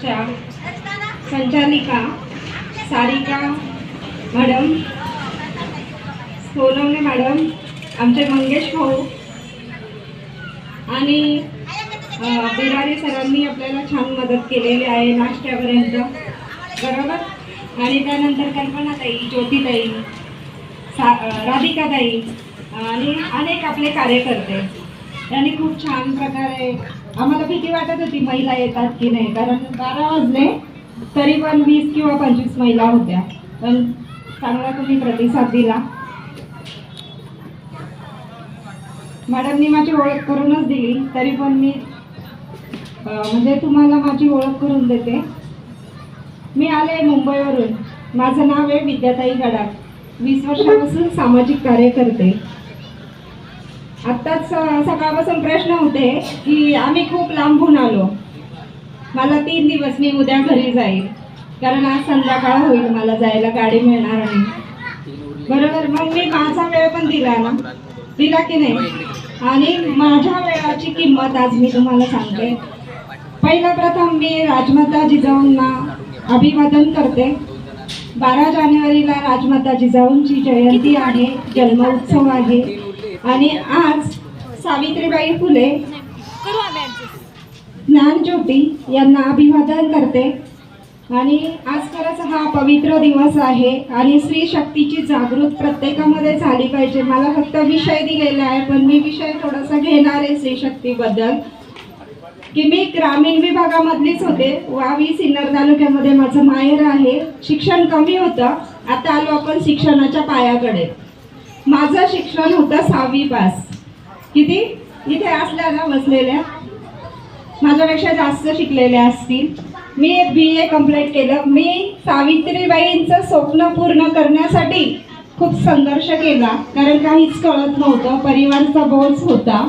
क्लबच्या संचालिका Sarika madam, Sonawane madam, आमचे मंगेश भाऊ आणि बिरारी सरांनी आपल्याला छान मदत केलेली आहे नाश्त्यापर्यंत, बरोबर. आणि त्यानंतर कल्पनाताई, ज्योतिताई, राधिकाताई आणि अनेक आपले कार्यकर्ते यांनी खूप छान प्रकारे, आम्हाला भीती वाटत होती महिला येतात की नाही, कारण 12 वाजले तरी पण 20 किंवा 25 महिला होत्या, पण चांगला तुम्ही प्रतिसाद दिला. मॅडमनी माझी ओळख करूनच दिली, तरी पण मी म्हणजे तुम्हाला माझी ओळख करून देते. मी आले मुंबईवरून. माझं नाव आहे विद्याताई गडाख. 20 वर्षापासून सामाजिक कार्य करते. आत्ताच सकाळपासून प्रश्न होते की आम्ही खूप लांबून आलो, मला 3 दिवस, मी उद्या घरी जाईल कारण आज संध्याकाळ होईल, मला जायला गाडी मिळणार नाही, बरोबर. मग मी माझा वेळ पण दिला की नाही, आणि माझ्या वेळाची किंमत आज मी तुम्हाला सांगते. प्रथम मी राजमाता जिजाऊंना अभिवादन करते. 12 जानेवारीला राजमाता जिजाऊंची जयंती आहे, जन्म उत्सव आहे, आणि आज सावित्रीबाई फुले ज्ञानज्योती यांना अभिवादन करते. आणि आज खरंच हा पवित्र दिवस आहे आणि स्त्री शक्तीची जागृत प्रत्येकामध्ये झाली पाहिजे. मला फक्त विषय दिलेला आहे, पण मी विषय थोडासा घेणार आहे स्त्री शक्तीबद्दल. की मी ग्रामीण विभागामधलीच होते. वावी सिन्नर तालुक्यामध्ये माझं माहेर आहे. शिक्षण कमी होतं. आता आलो आपण शिक्षणाच्या पायाकडे. माझं शिक्षण होतं 6वी पास. किती इथे असल्या ना बसलेल्या माझ्यापेक्षा जास्त शिकलेल्या असतील. मी BA कंप्लीट केलं. मी सावित्रीबाईंचं स्वप्न पूर्ण करण्यासाठी खूप संघर्ष केला, कारण काहीच कळत नव्हतं, परिवाराचा बोज होता.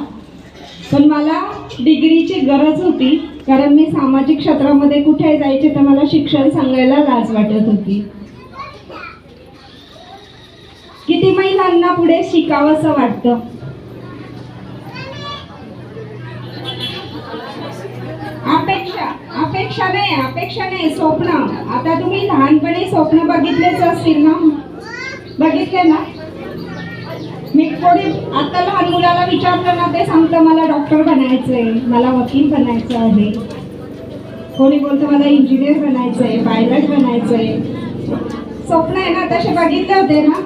पण मला डिग्रीची गरज होती, कारण मी सामाजिक क्षेत्रामध्ये कुठे जायचे तर मला शिक्षण सांगायला लाज वाटत होती. किती महिलांना पुढे शिकावंसं वाटतं. अपेक्षा नाही, स्वप्न. आता तुम्ही लहानपणी स्वप्न बघितलेच असतील ना, बघितले ना. मी कोणी आता लहान मुलाला विचारलं ना, ते सांगतं मला डॉक्टर बनायचंय, मला वकील बनायचं आहे, कोणी बोलतं मला इंजिनियर बनायचंय, पायलट बनायचंय. स्वप्न आहे ना, तसे बघितले होते ना.